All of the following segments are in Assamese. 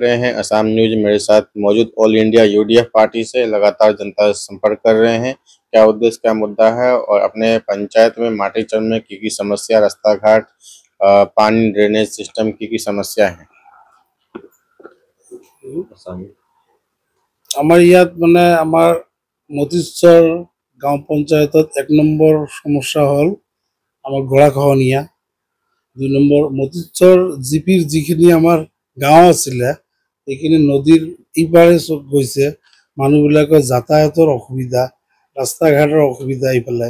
रहे हैं असम न्यूज। मेरे साथ मौजूद ऑल इंडिया यूडीएफ पार्टी से लगातार जनता से संपर्क कर रहे हैं। क्या उद्देश्य, क्या मुद्दा है और अपने पंचायत में माटीचरण में की समस्या, रास्ता घाट, पानी, ड्रेनेज सिस्टम की समस्या है। আমাৰ ইয়াত মানে আমাৰ মতিশ্বৰ গাঁও পঞ্চায়তত 1 নম্বৰ সমস্যা হ'ল আমাৰ গৰাখহনীয়া। 2 নম্বৰ মতিশ্বৰ জিপিৰ যিখিনি আমাৰ গাঁও আছিলে এইখিনি নদীৰ ইপাৰে গৈছে। মানুহবিলাকৰ যাতায়াতৰ অসুবিধা, ৰাস্তা ঘাটৰ অসুবিধা এইফালে।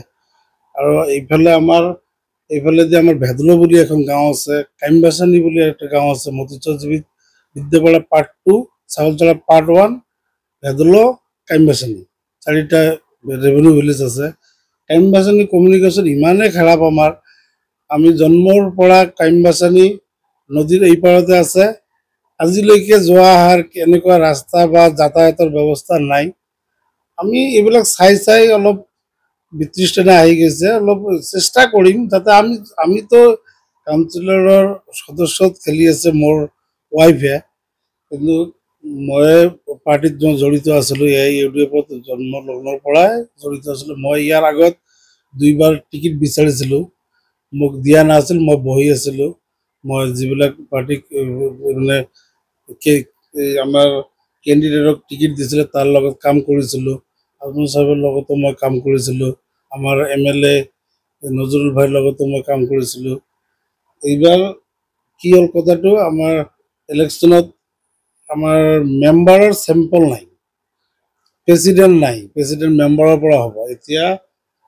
আৰু এইফালে আমাৰ ভেদলো বুলি এখন গাঁও আছে, কাইমবাচানী বুলি একটা গাঁও আছে। মতিশ্বৰ জিপিত বিদ্যাপাৰা পাৰ্ট 2, চাউলতলা পাৰ্ট 1, ভেদলো, কাইমবাচানী 4টা ৰেভিনিউ ভিলেজ আছে। কাইমবাচানী কমিউনিকেশ্যন ইমানেই খাৰাপ আমাৰ, আমি জন্মৰ পৰা কাইমবাচানী নদীৰ এই পাৰতে আছে। আজিলৈকে যোৱা অহাৰ এনেকুৱা ৰাস্তা বা যাতায়াতৰ ব্যৱস্থা নাই। আমি এইবিলাক চাই অলপ বিতৃষ্ণা আহি গৈছে। অলপ চেষ্টা কৰিম যাতে আমিতো কাউন্সিলৰৰ সদস্যত খেলি আছে মোৰ ৱাইফে, কিন্তু মই পাৰ্টিত জড়িত আছিলোঁ। এই ইউডিএফত জন্ম লগ্নৰ পৰাই জড়িত আছিলোঁ। মই ইয়াৰ আগত 2বাৰ টিকেট বিচাৰিছিলোঁ, মোক দিয়া নাছিল। মই বহি আছিলোঁ। মই যিবিলাক পাৰ্টিক মানে আমাৰ কেণ্ডিডেটক টিকেট দিছিলে তাৰ লগত কাম কৰিছিলোঁ। আজমল চাহেবৰ লগতো মই কাম কৰিছিলোঁ। আমাৰ MLA নজৰুল ভাইৰ লগতো মই কাম কৰিছিলোঁ। এইবাৰ কি হ'ল কথাটো, আমাৰ ইলেকশ্যনত আমাৰ মেম্বাৰৰ চেম্পল নাই, প্ৰেচিডেণ্ট নাই। প্ৰেচিডেণ্ট মেম্বাৰৰ পৰা হ'ব। এতিয়া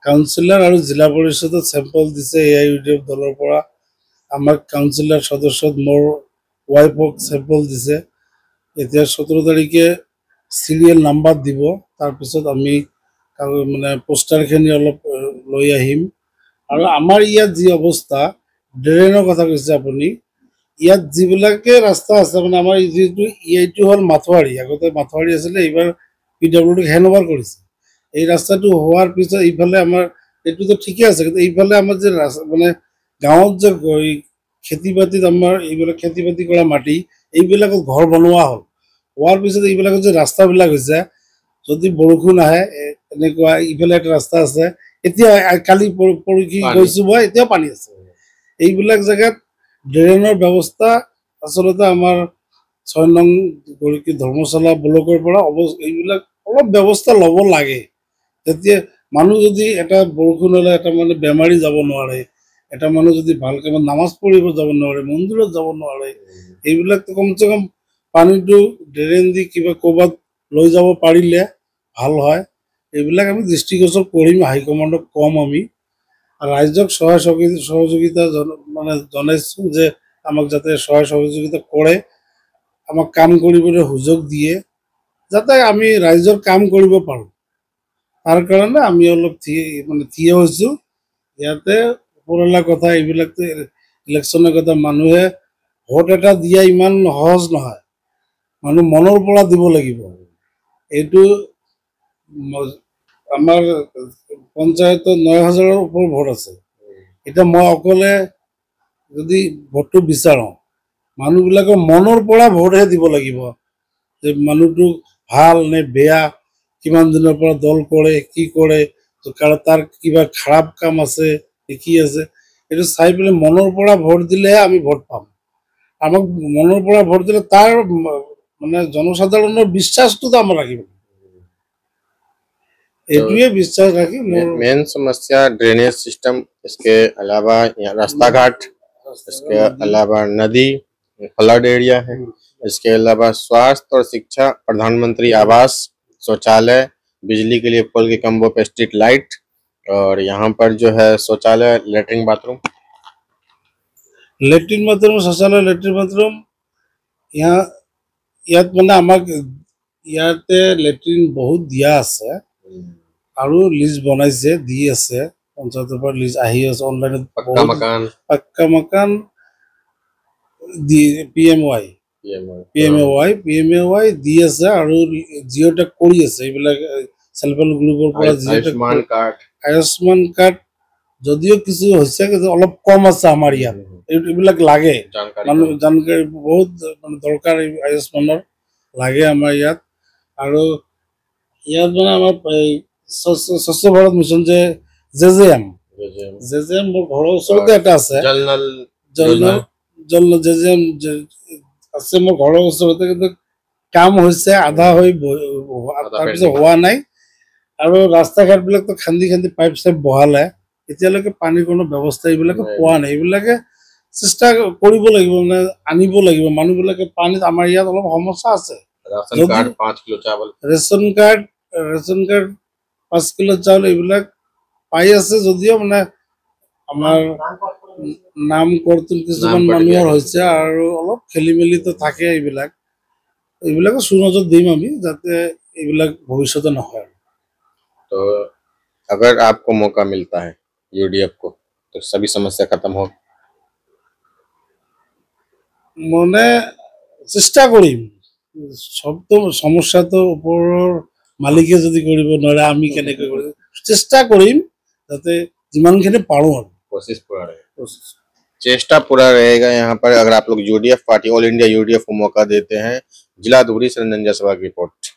কাউন্সিলৰ আৰু জিলা পৰিষদত চেম্পল দিছে AIUDF দলৰ পৰা। আমাক কাউন্সিলৰ সদস্যত মোৰ ৱাইফক চেম্পল দিছে। এতিয়া 17 তাৰিখে চিৰিয়েল নাম্বাৰ দিব। তাৰপিছত আমি মানে পোষ্টাৰখিনি অলপ লৈ আহিম। আৰু আমাৰ ইয়াত যি অৱস্থা, ড্ৰেইনৰ কথা কৈছে আপুনি, ইয়াত যিবিলাকে ৰাস্তা আছে মানে আমাৰ যিটো এইটো হ'ল মাথোৱাৰী। আগতে মাথোৱাৰী আছিলে, এইবাৰ PWDক হেণ্ডঅভাৰ কৰিছে। এই ৰাস্তাটো হোৱাৰ পিছত এইফালে আমাৰ এইটোতো ঠিকে আছে, কিন্তু এইফালে আমাৰ যে মানে গাঁৱত যে খেতি বাতিত আমাৰ এইবিলাক খেতি বাতি কৰা মাটি, এইবিলাকত ঘৰ বনোৱা হ'ল। হোৱাৰ পিছত এইবিলাকত যে ৰাস্তাবিলাক হৈছে, যদি বৰষুণ আহে এনেকুৱা ইফালে এটা ৰাস্তা আছে, এতিয়া কালি পৰহি গৈছোঁ মই, এতিয়াও পানী আছে। এইবিলাক জেগাত ড্ৰেইনৰ ব্যৱস্থা আচলতে আমাৰ 6 নং ধৰ্মশালা ব্লকৰ পৰা এইবিলাক অলপ ব্যৱস্থা ল'ব লাগে। তেতিয়া মানুহ যদি এটা বৰষুণ হ'লে এটা মানে বেমাৰী যাব নোৱাৰে, এটা মানুহ যদি ভালকৈ নামাজ পঢ়িব যাব নোৱাৰে, মন্দিৰত যাব নোৱাৰে, এইবিলাকতো কমচে কম পানীটো ড্ৰেইন দি কিবা ক'ৰবাত লৈ যাব পাৰিলে ভাল হয়। এইবিলাক আমি দৃষ্টিগোচৰ কৰিম, হাইকমাণ্ডক কম আমি। ৰাইজক সহযোগিতা মানে জনাইছোঁ যে আমাক যাতে সহযোগিতা কৰে, আমাক কাম কৰিবলৈ সুযোগ দিয়ে, যাতে আমি ৰাইজৰ কাম কৰিব পাৰোঁ। তাৰ কাৰণে আমি অলপ থিয় হৈছোঁ। ইয়াতে ওপৰলা কথা, এইবিলাকতো ইলেকশ্যনৰ কথা। মানুহে ভোট এটা দিয়া ইমান সহজ নহয়, মানুহ মনৰ পৰা দিব লাগিব। এইটো আমাৰ পঞ্চায়তত 9,000ৰ ওপৰ ভোট আছে। এতিয়া মই অকলে যদি ভোটটো বিচাৰোঁ, মানুহবিলাকৰ মনৰ পৰা ভোটহে দিব লাগিব, যে মানুহটো ভাল নে বেয়া, কিমান দিনৰ পৰা দল কৰে, কি কৰে, তাৰ কিবা খাৰাপ কাম আছে কি আছে, এইটো চাই পেলাই মনৰ পৰা ভোট দিলেহে আমি ভোট পাম। আমাক মনৰ পৰা ভোট দিলে তাৰ মানে জনসাধাৰণৰ বিশ্বাসটোতো আমাৰ ৰাখিব। এইটোৱে বিশ্বাস ৰাখি मेन समस्या ड्रेनेज सिस्टम, इसके अलावा यहाँ रास्ता घाट, इसके अलावा नदी, फ्लड एरिया है, इसके अलावा स्वास्थ्य और शिक्षा, प्रधानमंत्री आवास, शौचालय, बिजली के लिए पोल के खंभों पे स्ट्रीट लाइट, और यहाँ पर जो है शौचालय, लेटरिन बाथरूम, शौचालय, लेटरिन बाथरूम ইয়াত মানে আমাক ইয়াতে লেট্ৰিন বহুত দিয়া আছে আৰু লিষ্ট বনাইছে, দি আছে। পঞ্চায়তৰ পৰা লিষ্ট আহি আছে অনলাইনত। পাক্কা মকান PMAY দি আছে আৰু জিঅ'টেক কৰি আছে। এইবিলাক চেল্ফ হেল্প গ্ৰুপৰ পৰা আয়ুষ্মান কাৰ্ড যদিও কিছু হৈছে, কিন্তু অলপ কম আছে আমাৰ ইয়াত। এইবিলাক লাগে जानकारी মানুহ জানকাৰী বহুত মানে দৰকাৰ এই আয়ুষ্মানৰ লাগে আমাৰ ইয়াত। আৰু ইয়াত মানে আমাৰ এই স্বচ্ছ ভাৰত মিছন যে জেজেএম মোৰ ঘৰৰ ওচৰতে এটা আছে। जल नल জল জল জেজেএম আছে মোৰ ঘৰৰ ওচৰতে, কিন্তু কাম হৈছে আধা হৈ তাৰপিছত হোৱা নাই। আৰু ৰাস্তা ঘাটবিলাকতো খান্দি খান্দি পাইপ চাইপ বহালে, এতিয়ালৈকে পানীৰ কোনো ব্যৱস্থা এইবিলাকে পোৱা নাই। এইবিলাকে চেষ্টা কৰিব লাগিব, মানে আনিব লাগিব মানুহবিলাকে পানীত। আমাৰ ইয়াত অলপ সমস্যা আছে। राशन कार्ड 5 किलो चावल, ৰেচন কাৰ্ড 5 কিলো চাউল এইবিলাক পাই আছে যদিও মানে আমাৰ নাম কৰ্তন কিছুমান মানুহৰ হৈছে আৰু অলপ খেলি মেলিতো থাকে। এইবিলাকে সুনজৰ দিম আমি, যাতে এইবিলাক ভৱিষ্যতে নহয়। तो अगर आपको मौका मिलता है यूडीएफ को, तो सभी समस्या खत्म हो। মানে চেষ্টা কৰিম। সবতো সমস্যাটো ওপৰৰ মালিকে যদি কৰিব নোৱাৰে, আমি কেনেকৈ কৰিম? চেষ্টা কৰিম যাতে যিমানখিনি পাৰোঁ আৰু। कोशिश पूरा रहेगा, चेष्टा पूरा रहेगा यहाँ पर। अगर आप लोग UDF party all India UDF को मौका देते हैं। जिला धुबरी से रंजन जायसवाल की रिपोर्ट।